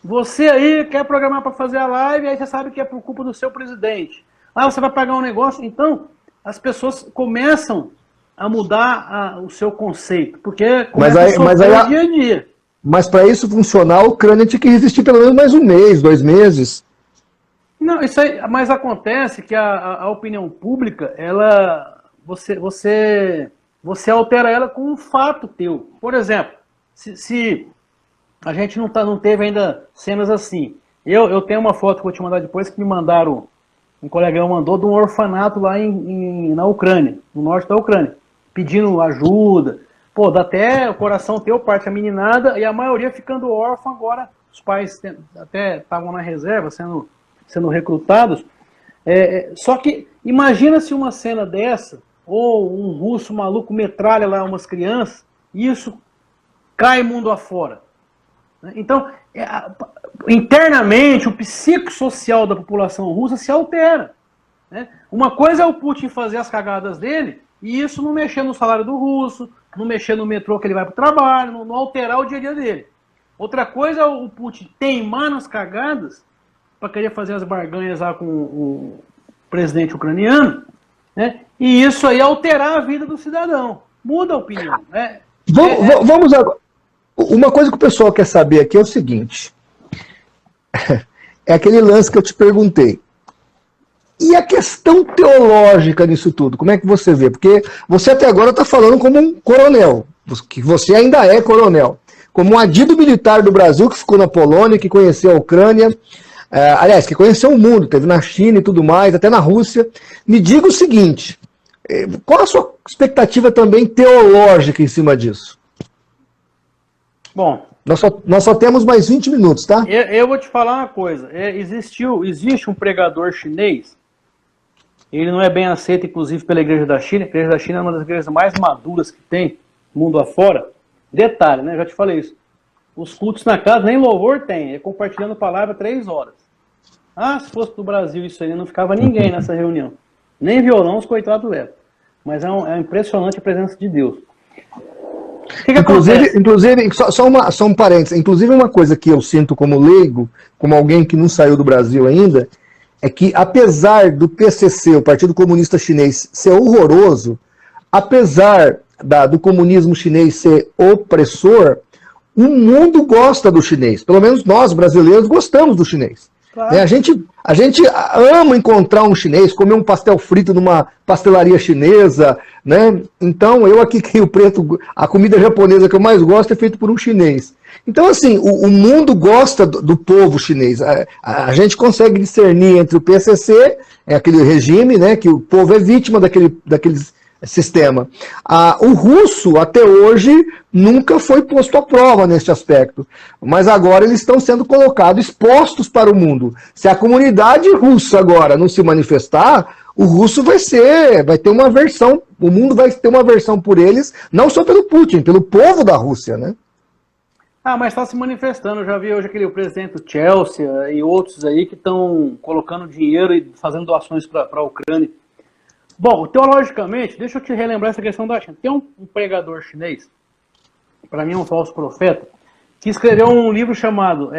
S2: você aí quer programar para fazer a live, aí você sabe que é por culpa do seu presidente. Você vai pagar um negócio, então as pessoas começam a mudar o seu conceito, porque começa a sofrer dia a dia.
S1: Mas para isso funcionar, a Ucrânia tinha que resistir pelo menos mais um mês, 2 meses.
S2: Não, isso aí, mas acontece que a opinião pública, você altera ela com um fato teu. Por exemplo, se a gente não teve ainda cenas assim. Eu tenho uma foto que eu vou te mandar depois, que me mandaram, um colega mandou, de um orfanato lá na Ucrânia, no norte da Ucrânia, pedindo ajuda. Pô, dá até o coração teu, parte a meninada, e a maioria ficando órfã agora. Os pais até estavam na reserva, sendo recrutados. Só que, imagina se uma cena dessa, ou um russo maluco metralha lá umas crianças, e isso cai mundo afora. Então, internamente, o psicossocial da população russa se altera. Né? Uma coisa é o Putin fazer as cagadas dele, e isso não mexer no salário do russo, não mexer no metrô que ele vai para o trabalho, não alterar o dia a dia dele. Outra coisa é o Putin teimar nas cagadas para querer fazer as barganhas lá com o presidente ucraniano, né? E isso aí alterar a vida do cidadão. Muda a opinião. Né?
S1: Vamos agora. Uma coisa que o pessoal quer saber aqui é o seguinte. É aquele lance que eu te perguntei. E a questão teológica nisso tudo, como é que você vê? Porque você até agora está falando como um coronel, que você ainda é coronel, como um adido militar do Brasil que ficou na Polônia, que conheceu a Ucrânia, aliás, que conheceu o mundo, teve na China e tudo mais, até na Rússia. Me diga o seguinte, qual a sua expectativa também teológica em cima disso?
S2: Bom,
S1: nós só temos mais 20 minutos, tá?
S2: Eu vou te falar uma coisa, existe um pregador chinês. Ele não é bem aceito, inclusive, pela Igreja da China. A Igreja da China é uma das igrejas mais maduras que tem, mundo afora. Detalhe, né? Já te falei isso. Os cultos na casa, nem louvor tem. É compartilhando a palavra 3 horas. Se fosse do Brasil isso aí, não ficava ninguém nessa reunião. Nem violão os coitados levam. Mas é impressionante a presença de Deus.
S1: Inclusive, só um parênteses. Inclusive, uma coisa que eu sinto como leigo, como alguém que não saiu do Brasil ainda, é que apesar do PCC, o Partido Comunista Chinês, ser horroroso, apesar do comunismo chinês ser opressor, o mundo gosta do chinês. Pelo menos nós, brasileiros, gostamos do chinês. Claro. A gente ama encontrar um chinês, comer um pastel frito numa pastelaria chinesa, né? Então, eu aqui em Rio Preto, a comida japonesa que eu mais gosto é feita por um chinês. Então, assim, o mundo gosta do povo chinês. A gente consegue discernir entre o PCC, aquele regime, né, que o povo é vítima daquele sistema. O russo, até hoje, nunca foi posto à prova neste aspecto. Mas agora eles estão sendo colocados, expostos para o mundo. Se a comunidade russa agora não se manifestar, o russo vai ter uma aversão, o mundo vai ter uma aversão por eles, não só pelo Putin, pelo povo da Rússia, né?
S2: Mas está se manifestando. Eu já vi hoje o presidente do Chelsea e outros aí que estão colocando dinheiro e fazendo doações para a Ucrânia. Bom, teologicamente, deixa eu te relembrar essa questão da China. Tem um pregador chinês, para mim é um falso profeta, que escreveu um livro chamado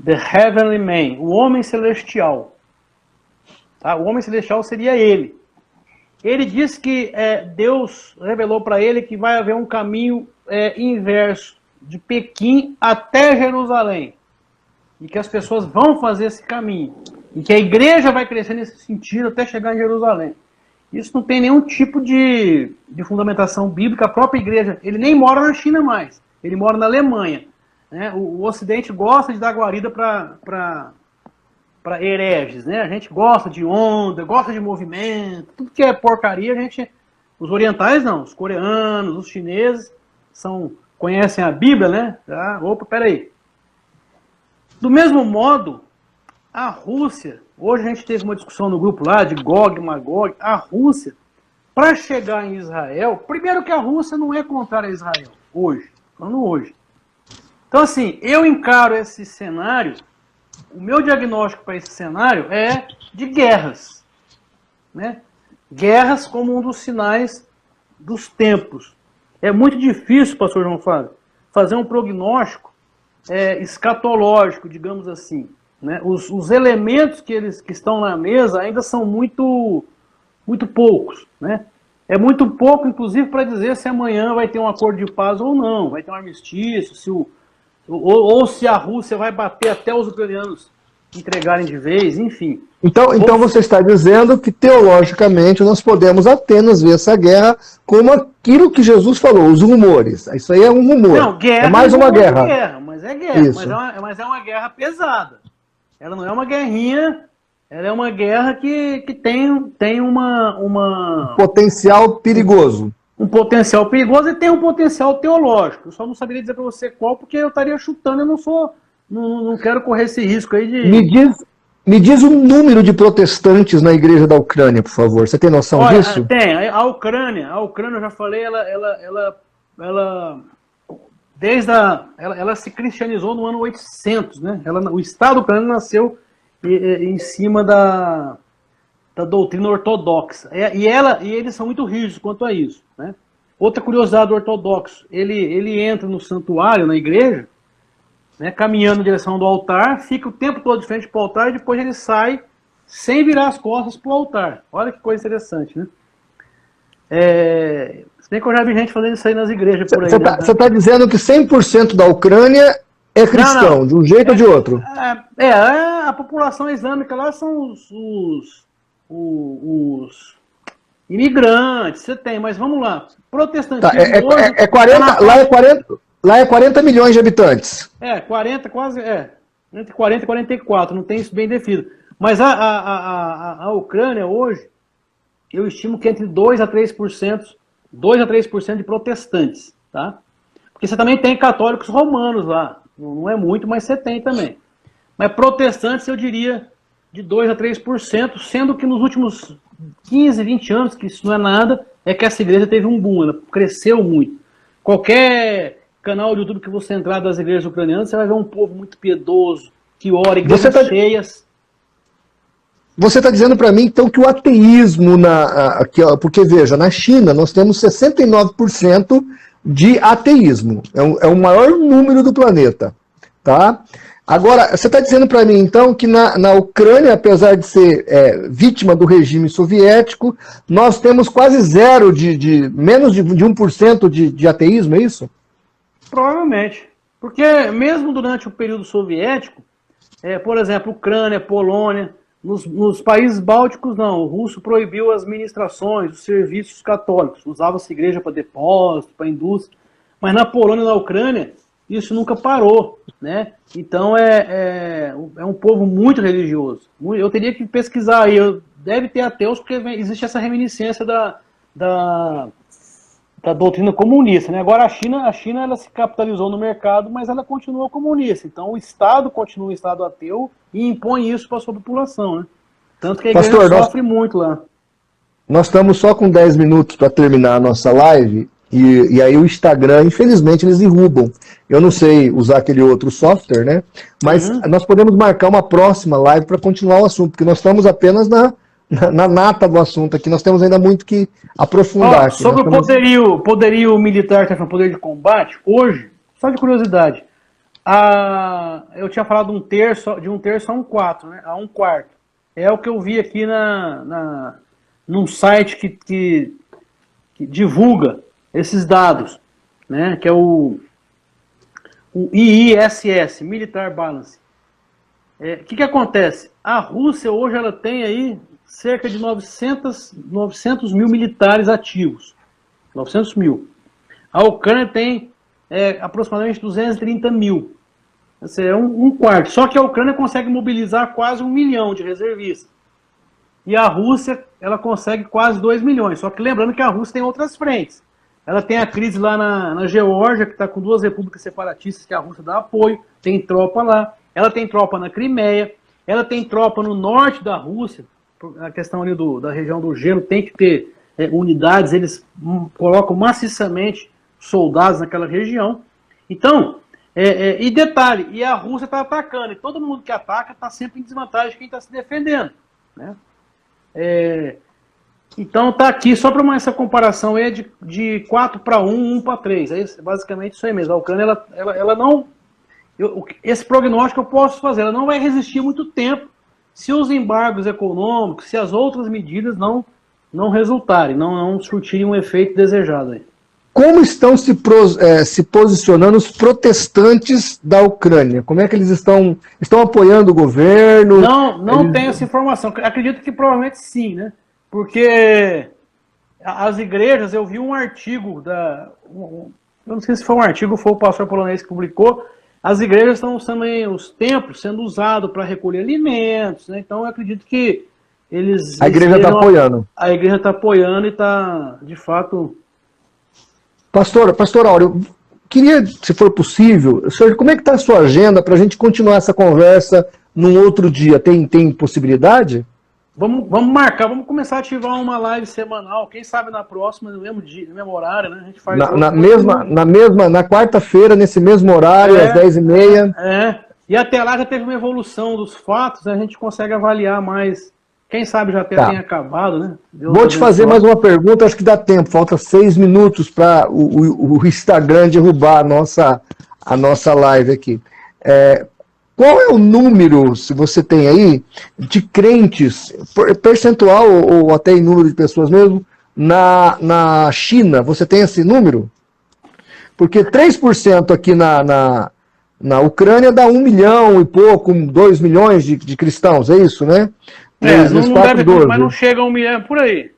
S2: The Heavenly Man, o Homem Celestial. Tá? O Homem Celestial seria ele. Ele diz que Deus revelou para ele que vai haver um caminho inverso, de Pequim até Jerusalém. E que as pessoas vão fazer esse caminho. E que a igreja vai crescer nesse sentido até chegar em Jerusalém. Isso não tem nenhum tipo de fundamentação bíblica. A própria igreja, ele nem mora na China mais. Ele mora na Alemanha. Né? O Ocidente gosta de dar guarida para hereges, né? A gente gosta de onda, gosta de movimento, tudo que é porcaria, os orientais não, os coreanos, os chineses, conhecem a Bíblia, né? Opa, peraí. Do mesmo modo, a Rússia, hoje a gente teve uma discussão no grupo lá, de Gog e Magog, a Rússia, para chegar em Israel, primeiro que a Rússia não é contrária a Israel, hoje, falando hoje. Então assim, eu encaro esse cenário. O meu diagnóstico para esse cenário é de guerras. Né? Guerras como um dos sinais dos tempos. É muito difícil, pastor João Fábio, fazer um prognóstico escatológico, digamos assim. Né? Os elementos que estão na mesa ainda são muito poucos. Né? É muito pouco, inclusive, para dizer se amanhã vai ter um acordo de paz ou não, vai ter um armistício, ou se a Rússia vai bater até os ucranianos entregarem de vez, enfim.
S1: Então você está dizendo que, teologicamente, nós podemos apenas ver essa guerra como aquilo que Jesus falou, os rumores. Isso aí é um rumor.
S2: Não, guerra
S1: é mais uma guerra.
S2: Mas é guerra. Mas é uma guerra pesada. Ela não é uma guerrinha, ela é uma guerra que tem um
S1: potencial perigoso.
S2: Um potencial perigoso e tem um potencial teológico. Eu só não saberia dizer para você qual, porque eu estaria chutando, eu não quero correr esse risco aí de...
S1: Me diz o número de protestantes na igreja da Ucrânia, por favor. Você tem noção disso?
S2: Tem. A Ucrânia, eu já falei, ela se cristianizou no ano 800, né? O Estado ucraniano nasceu em cima da doutrina ortodoxa. E eles são muito rígidos quanto a isso. Né? Outra curiosidade do ortodoxo, ele entra no santuário, na igreja, né, caminhando em direção do altar, fica o tempo todo de frente para o altar e depois ele sai sem virar as costas para o altar. Olha que coisa interessante, né? Se bem que eu já vi gente fazendo isso aí nas igrejas por aí.
S1: Você está dizendo que 100% da Ucrânia é cristão, não. De um jeito ou de outro?
S2: A população islâmica lá são os imigrantes, você tem, mas vamos lá. Protestantismo
S1: hoje... 40, lá é 40 milhões de habitantes.
S2: 40, quase, entre 40 e 44, não tem isso bem definido. Mas a Ucrânia hoje, eu estimo que entre 2 a 3% de protestantes, tá? Porque você também tem católicos romanos lá, não é muito, mas você tem também. Mas protestantes, eu diria, de 2 a 3%, sendo que nos últimos 15, 20 anos, que isso não é nada, é que essa igreja teve um boom, ela cresceu muito. Qualquer canal do YouTube que você entrar das igrejas ucranianas, você vai ver um povo muito piedoso, que ora, igrejas cheias.
S1: Você está dizendo para mim, então, que o ateísmo, porque veja, na China nós temos 69% de ateísmo, é o maior número do planeta, tá? Agora, você está dizendo para mim, então, que na Ucrânia, apesar de ser vítima do regime soviético, nós temos quase zero, menos de 1% de ateísmo, é isso?
S2: Provavelmente. Porque mesmo durante o período soviético, por exemplo, Ucrânia, Polônia, Nos países bálticos, não. O russo proibiu as ministrações, os serviços católicos. Usava-se igreja para depósito, para indústria. Mas na Polônia e na Ucrânia, isso nunca parou, né? Então é um povo muito religioso. Eu teria que pesquisar aí. Deve ter ateus, porque existe essa reminiscência da doutrina comunista, né? Agora a China ela se capitalizou no mercado, mas ela continua comunista. Então o Estado continua um Estado ateu e impõe isso para a sua população, né? Tanto que a igreja
S1: Pastor,
S2: sofre muito lá.
S1: Nós estamos só com 10 minutos para terminar a nossa live, e aí o Instagram, infelizmente, eles derrubam. Eu não sei usar aquele outro software, né? Mas nós podemos marcar uma próxima live para continuar o assunto, porque nós estamos apenas na nata do assunto aqui, nós temos ainda muito que aprofundar. Aqui.
S2: Sobre o poderio militar, poder de combate, hoje, só de curiosidade, eu tinha falado de um terço a um quarto, né? A um quarto. É o que eu vi aqui num site que divulga esses dados, né? Que é o IISS, Military Balance. O que acontece? A Rússia hoje ela tem aí cerca de 900 mil militares ativos. 900 mil. A Ucrânia tem aproximadamente 230 mil. Esse é um quarto. Só que a Ucrânia consegue mobilizar quase 1 milhão de reservistas. E a Rússia, ela consegue quase 2 milhões. Só que lembrando que a Rússia tem outras frentes. Ela tem a crise lá na Geórgia, que está com 2 repúblicas separatistas que a Rússia dá apoio. Tem tropa lá. Ela tem tropa na Crimeia. Ela tem tropa no norte da Rússia. A questão ali da região do gelo tem que ter unidades. Eles colocam maciçamente soldados naquela região. Então, e detalhe, e a Rússia está atacando. E todo mundo que ataca está sempre em desvantagem de quem está se defendendo, né? Então tá aqui, só para essa comparação é de 4 para 1, 1 para 3. É basicamente isso aí mesmo. A Ucrânia, ela não... esse prognóstico eu posso fazer. Ela não vai resistir muito tempo se os embargos econômicos, se as outras medidas não resultarem, não surtirem um efeito desejado aí.
S1: Como estão se posicionando os protestantes da Ucrânia? Como é que eles estão apoiando o governo?
S2: Não tenho essa informação. Acredito que provavelmente sim, né? Porque as igrejas, eu vi um artigo eu não sei se foi um artigo ou foi o pastor polonês que publicou, as igrejas estão também, os templos, sendo usados para recolher alimentos, né? Então eu acredito que
S1: a igreja está apoiando.
S2: A igreja está apoiando e está, de fato...
S1: Pastor Áureo, queria, se for possível, senhor, como é que está a sua agenda para a gente continuar essa conversa num outro dia? Tem possibilidade?
S2: Vamos marcar, vamos começar a ativar uma live semanal, quem sabe na próxima, no mesmo dia, no mesmo horário, né? A gente faz
S1: na quarta-feira, nesse mesmo horário, às 10h30.
S2: E até lá já teve uma evolução dos fatos, né? A gente consegue avaliar mais. Quem sabe já até tenha acabado, né?
S1: Vou te fazer mais uma pergunta, acho que dá tempo, falta 6 minutos para o Instagram derrubar a nossa live aqui. Qual é o número, se você tem aí, de crentes, percentual ou até em número de pessoas mesmo, na China? Você tem esse número? Porque 3% aqui na Ucrânia dá 1 milhão e pouco, 2 milhões de cristãos, é isso, né?
S2: Não deve ter, mas não chega a 1 milhão, por aí.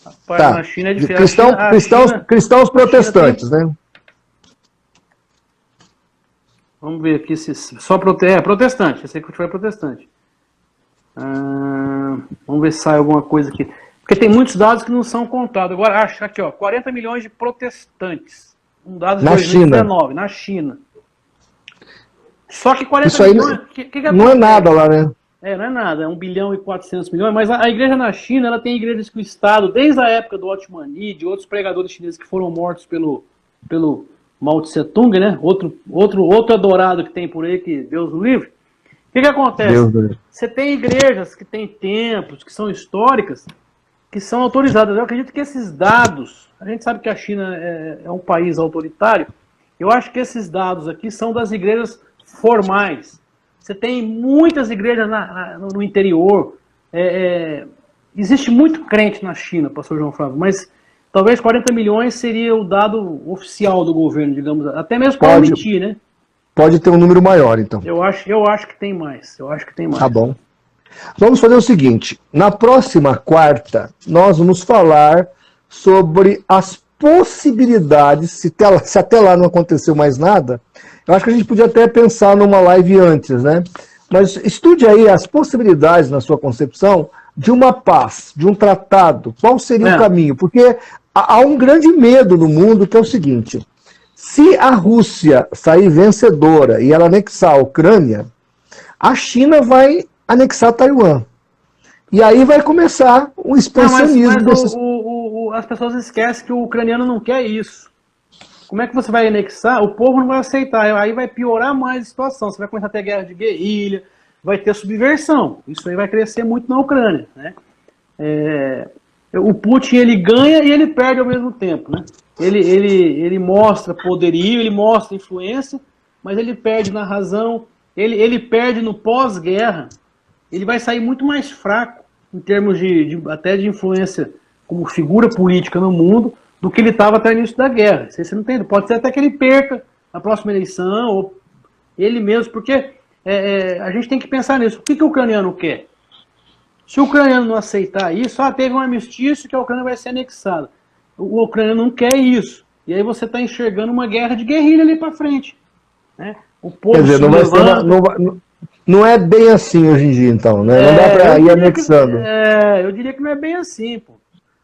S2: Rapaz, na China é diferente.
S1: Cristãos protestantes, né?
S2: Vamos ver aqui se só protestante. Esse aqui foi protestante. Vamos ver se sai alguma coisa aqui. Porque tem muitos dados que não são contados. Agora, acho aqui, 40 milhões de protestantes. Um dado de 2019, na China. Só que 40
S1: isso aí
S2: milhões...
S1: não é nada lá, né?
S2: Não é nada, é 1 bilhão e 400 milhões, mas a igreja na China, ela tem igrejas que o Estado, desde a época do Otmani, de outros pregadores chineses que foram mortos pelo Mao Tse Tung, né? Outro adorado que tem por aí, que Deus o livre. O que acontece? Você tem igrejas que têm templos, que são históricas, que são autorizadas. Eu acredito que esses dados, a gente sabe que a China é um país autoritário, eu acho que esses dados aqui são das igrejas formais. Você tem muitas igrejas no interior. Existe muito crente na China, pastor João Flávio, mas talvez 40 milhões seria o dado oficial do governo, digamos, até mesmo para omitir, né?
S1: Pode ter um número maior, então.
S2: Eu acho que tem mais.
S1: Tá bom. Vamos fazer o seguinte, na próxima quarta, nós vamos falar sobre as possibilidades, se até lá não aconteceu mais nada, eu acho que a gente podia até pensar numa live antes, né? Mas estude aí as possibilidades na sua concepção de uma paz, de um tratado, qual seria o caminho? Porque há um grande medo no mundo que é o seguinte, se a Rússia sair vencedora e ela anexar a Ucrânia, a China vai anexar Taiwan. E aí vai começar o expansionismo.
S2: As pessoas esquecem que o ucraniano não quer isso. Como é que você vai anexar? O povo não vai aceitar. Aí vai piorar mais a situação. Você vai começar a ter guerra de guerrilha, vai ter subversão. Isso aí vai crescer muito na Ucrânia, né? O Putin, ele ganha e ele perde ao mesmo tempo, né? Ele mostra poderio, ele mostra influência, mas ele perde na razão, ele perde no pós-guerra. Ele vai sair muito mais fraco em termos até de influência como figura política no mundo do que ele estava até o início da guerra. Você não entende? Pode ser até que ele perca na próxima eleição, ou ele mesmo, porque a gente tem que pensar nisso. O que o ucraniano quer? Se o ucraniano não aceitar isso, teve um armistício que a Ucrânia vai ser anexada. O ucraniano não quer isso. E aí você está enxergando uma guerra de guerrilha ali para frente. Né? O povo
S1: Quer dizer, não é bem assim hoje em dia, então, né? Não dá para ir anexando.
S2: Eu diria que não é bem assim, pô.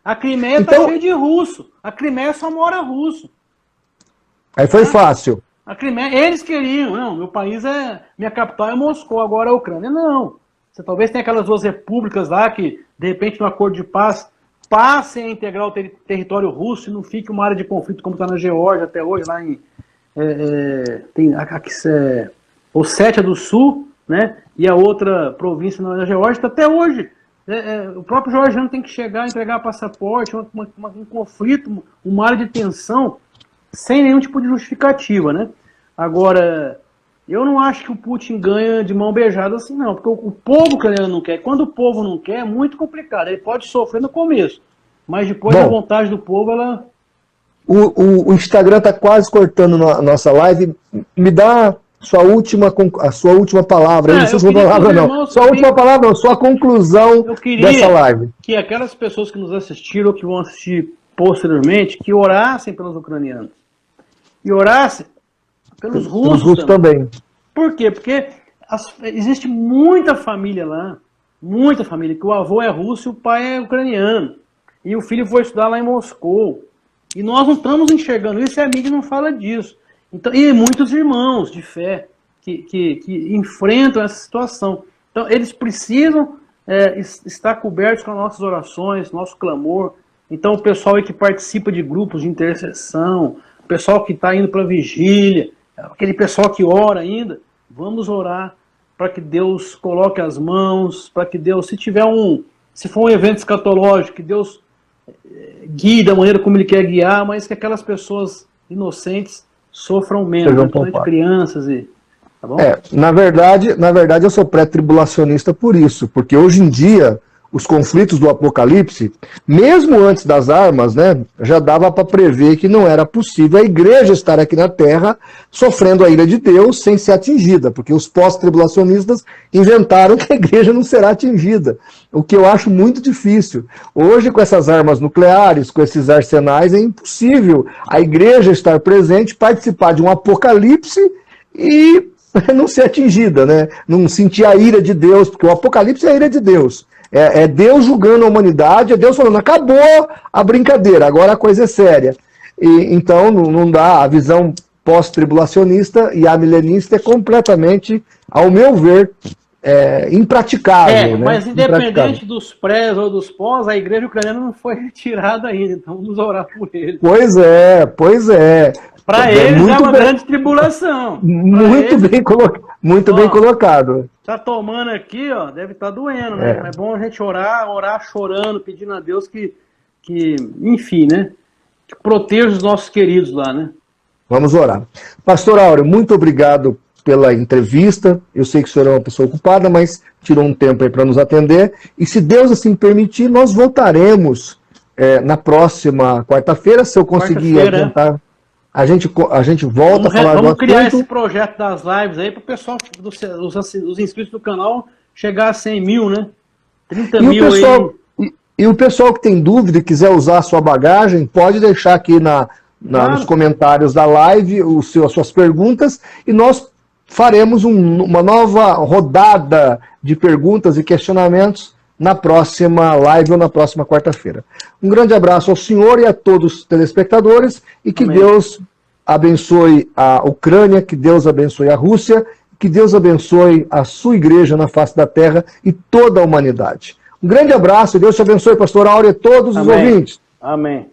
S2: A Crimeia está cheia de russo. A Crimeia só mora russo.
S1: Aí foi fácil.
S2: A Crimeia, eles queriam. Não, meu país minha capital é Moscou, agora é a Ucrânia. Não. Você talvez tenha aquelas duas repúblicas lá que, de repente, no acordo de paz, passem a integrar o território russo e não fique uma área de conflito como está na Geórgia até hoje, lá em tem Ossétia do Sul, né? E a outra província na Geórgia, até hoje. O próprio georgiano tem que chegar, entregar passaporte, um conflito, uma área de tensão, sem nenhum tipo de justificativa, né? Agora, eu não acho que o Putin ganha de mão beijada assim, não, porque o povo ucraniano não quer. Quando o povo não quer, é muito complicado. Ele pode sofrer no começo, mas depois a vontade do povo, ela...
S1: O Instagram está quase cortando a nossa live. Me dá a sua última palavra. Não sei se palavra não. Sua última palavra não, sua conclusão dessa live.
S2: Que aquelas pessoas que nos assistiram ou que vão assistir posteriormente, que orassem pelos ucranianos. E orassem pelos russos
S1: também.
S2: Por quê? Porque existe muita família lá, muita família, que o avô é russo e o pai é ucraniano. E o filho foi estudar lá em Moscou. E nós não estamos enxergando isso e a mídia não fala disso. Então, e muitos irmãos de fé que enfrentam essa situação. Então, eles precisam estar cobertos com as nossas orações, nosso clamor. Então, o pessoal aí que participa de grupos de intercessão, o pessoal que está indo para a vigília, aquele pessoal que ora ainda, vamos orar para que Deus coloque as mãos, para que Deus, se for um evento escatológico, que Deus guie da maneira como Ele quer guiar, mas que aquelas pessoas inocentes sofram menos, principalmente crianças tá bom?
S1: Na verdade eu sou pré-tribulacionista por isso, porque hoje em dia os conflitos do Apocalipse, mesmo antes das armas, né, já dava para prever que não era possível a igreja estar aqui na Terra sofrendo a ira de Deus sem ser atingida, porque os pós-tribulacionistas inventaram que a igreja não será atingida, o que eu acho muito difícil. Hoje, com essas armas nucleares, com esses arsenais, é impossível a igreja estar presente, participar de um apocalipse e não ser atingida, né? Não sentir a ira de Deus, porque o Apocalipse é a ira de Deus. É Deus julgando a humanidade, é Deus falando, acabou a brincadeira, agora a coisa é séria. Então não dá, a visão pós-tribulacionista e a milenista é completamente, ao meu ver, impraticável.
S2: Mas independente dos prés ou dos pós, a igreja ucraniana não foi retirada ainda, então vamos orar por eles.
S1: Pois é.
S2: Para eles é uma grande tribulação.
S1: Muito bem colocado.
S2: Tá tomando aqui, ó, deve estar doendo, né? É bom a gente orar chorando, pedindo a Deus que enfim, né? Que proteja os nossos queridos lá, né?
S1: Vamos orar. Pastor Áureo, muito obrigado pela entrevista. Eu sei que o senhor é uma pessoa ocupada, mas tirou um tempo aí para nos atender. E se Deus assim permitir, nós voltaremos na próxima quarta-feira, se eu conseguir adiantar. A gente volta a falar do assunto.
S2: Vamos criar esse projeto das lives aí para o pessoal, os inscritos do canal, chegar a 100 mil, né? 30
S1: E
S2: mil
S1: o pessoal,
S2: aí.
S1: e o pessoal que tem dúvida e quiser usar a sua bagagem, pode deixar aqui
S2: Claro.
S1: nos comentários da live as suas perguntas, e nós faremos uma nova rodada de perguntas e questionamentos na próxima live ou na próxima quarta-feira. Um grande abraço ao senhor e a todos os telespectadores, e que
S2: Amém.
S1: Deus abençoe a Ucrânia, que Deus abençoe a Rússia, que Deus abençoe a sua igreja na face da terra e toda a humanidade. Um grande abraço, Deus te abençoe, pastor Áurea, e todos os
S2: Amém.
S1: ouvintes.
S2: Amém.